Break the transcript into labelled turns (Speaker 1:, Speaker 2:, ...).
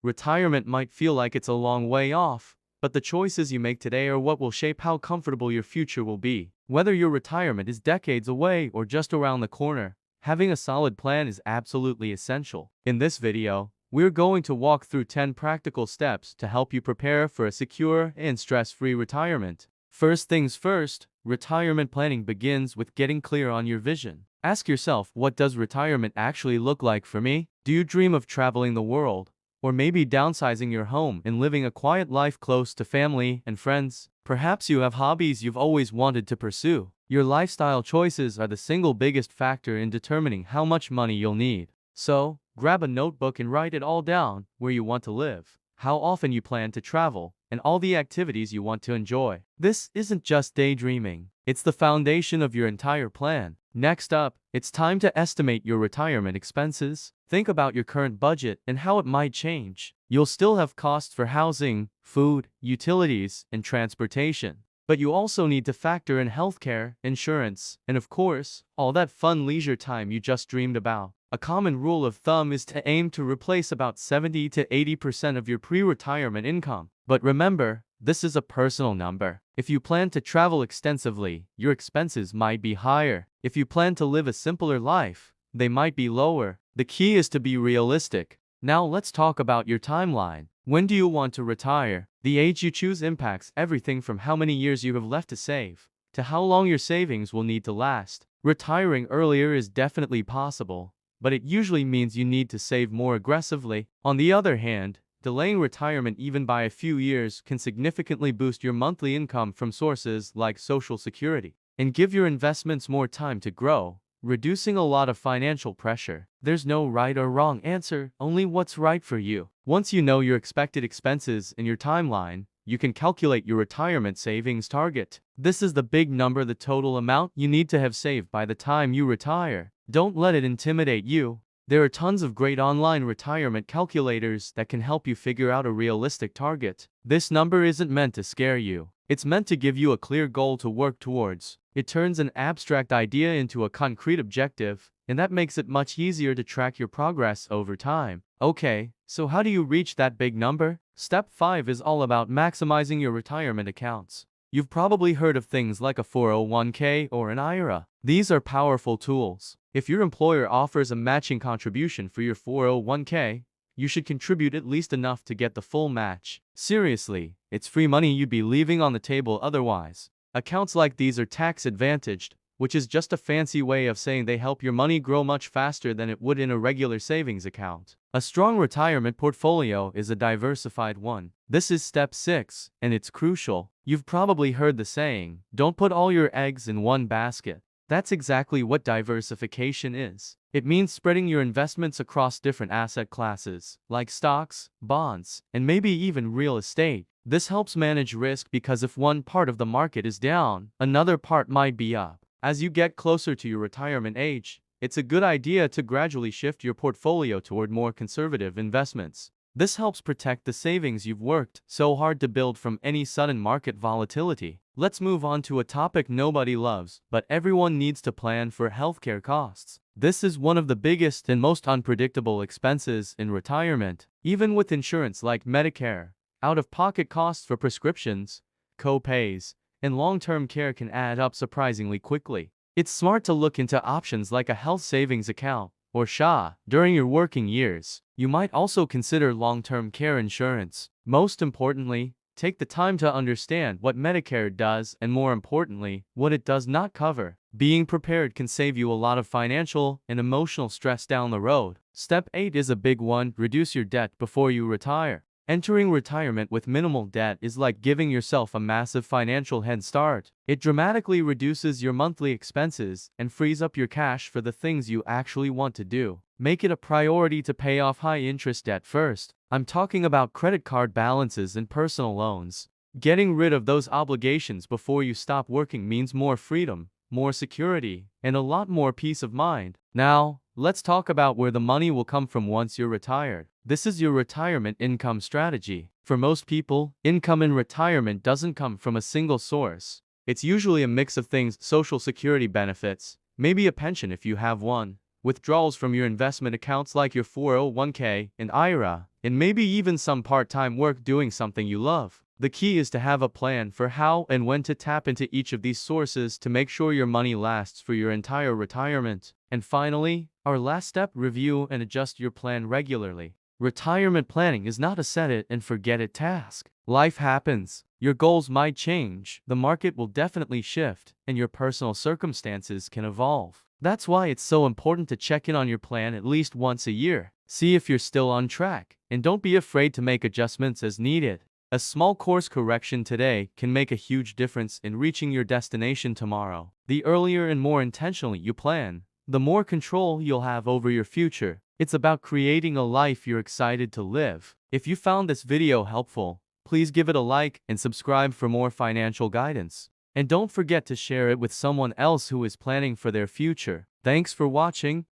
Speaker 1: Retirement might feel like it's a long way off, but the choices you make today are what will shape how comfortable your future will be. Whether your retirement is decades away or just around the corner, having a solid plan is absolutely essential. In this video, we're going to walk through 10 practical steps to help you prepare for a secure and stress-free retirement. First things first, retirement planning begins with getting clear on your vision. Ask yourself, what does retirement actually look like for me? Do you dream of traveling the world? Or maybe downsizing your home and living a quiet life close to family and friends? Perhaps you have hobbies you've always wanted to pursue. Your lifestyle choices are the single biggest factor in determining how much money you'll need. So, grab a notebook and write it all down: where you want to live, how often you plan to travel, and all the activities you want to enjoy. This isn't just daydreaming, it's the foundation of your entire plan. Next up, it's time to estimate your retirement expenses. Think about your current budget and how it might change. You'll still have costs for housing, food, utilities, and transportation. But you also need to factor in healthcare, insurance, and of course, all that fun leisure time you just dreamed about. A common rule of thumb is to aim to replace about 70 to 80% of your pre-retirement income. But remember, this is a personal number. If you plan to travel extensively, your expenses might be higher. If you plan to live a simpler life, they might be lower. The key is to be realistic. Now let's talk about your timeline. When do you want to retire? The age you choose impacts everything from how many years you have left to save, to how long your savings will need to last. Retiring earlier is definitely possible, but it usually means you need to save more aggressively. On the other hand, delaying retirement even by a few years can significantly boost your monthly income from sources like Social Security and give your investments more time to grow, reducing a lot of financial pressure. There's no right or wrong answer, only what's right for you. Once you know your expected expenses and your timeline, you can calculate your retirement savings target. This is the big number, the total amount you need to have saved by the time you retire. Don't let it intimidate you. There are tons of great online retirement calculators that can help you figure out a realistic target. This number isn't meant to scare you. It's meant to give you a clear goal to work towards. It turns an abstract idea into a concrete objective, and that makes it much easier to track your progress over time. Okay, so how do you reach that big number? Step 5 is all about maximizing your retirement accounts. You've probably heard of things like a 401k or an IRA. These are powerful tools. If your employer offers a matching contribution for your 401k, you should contribute at least enough to get the full match. Seriously, it's free money you'd be leaving on the table otherwise. Accounts like these are tax advantaged, which is just a fancy way of saying they help your money grow much faster than it would in a regular savings account. A strong retirement portfolio is a diversified one. This is step 6, and it's crucial. You've probably heard the saying, don't put all your eggs in one basket. That's exactly what diversification is. It means spreading your investments across different asset classes, like stocks, bonds, and maybe even real estate. This helps manage risk because if one part of the market is down, another part might be up. As you get closer to your retirement age, it's a good idea to gradually shift your portfolio toward more conservative investments. This helps protect the savings you've worked so hard to build from any sudden market volatility. Let's move on to a topic nobody loves, but everyone needs to plan for: healthcare costs. This is one of the biggest and most unpredictable expenses in retirement. Even with insurance like Medicare, out-of-pocket costs for prescriptions, co-pays, and long-term care can add up surprisingly quickly. It's smart to look into options like a health savings account or SHA during your working years. You might also consider long-term care insurance. Most importantly, take the time to understand what Medicare does and, more importantly, what it does not cover. Being prepared can save you a lot of financial and emotional stress down the road. Step 8 is a big one: reduce your debt before you retire. Entering retirement with minimal debt is like giving yourself a massive financial head start. It dramatically reduces your monthly expenses and frees up your cash for the things you actually want to do. Make it a priority to pay off high-interest debt first. I'm talking about credit card balances and personal loans. Getting rid of those obligations before you stop working means more freedom, more security, and a lot more peace of mind. Now, let's talk about where the money will come from once you're retired. This is your retirement income strategy. For most people, income in retirement doesn't come from a single source. It's usually a mix of things: Social Security benefits, maybe a pension if you have one, withdrawals from your investment accounts like your 401k and IRA, and maybe even some part-time work doing something you love. The key is to have a plan for how and when to tap into each of these sources to make sure your money lasts for your entire retirement. And finally, our last step, review and adjust your plan regularly. Retirement planning is not a set it and forget it task. Life happens. Your goals might change, the market will definitely shift, and your personal circumstances can evolve. That's why it's so important to check in on your plan at least once a year. See if you're still on track, and don't be afraid to make adjustments as needed. A small course correction today can make a huge difference in reaching your destination tomorrow. The earlier and more intentionally you plan, the more control you'll have over your future. It's about creating a life you're excited to live. If you found this video helpful, please give it a like and subscribe for more financial guidance. And don't forget to share it with someone else who is planning for their future. Thanks for watching.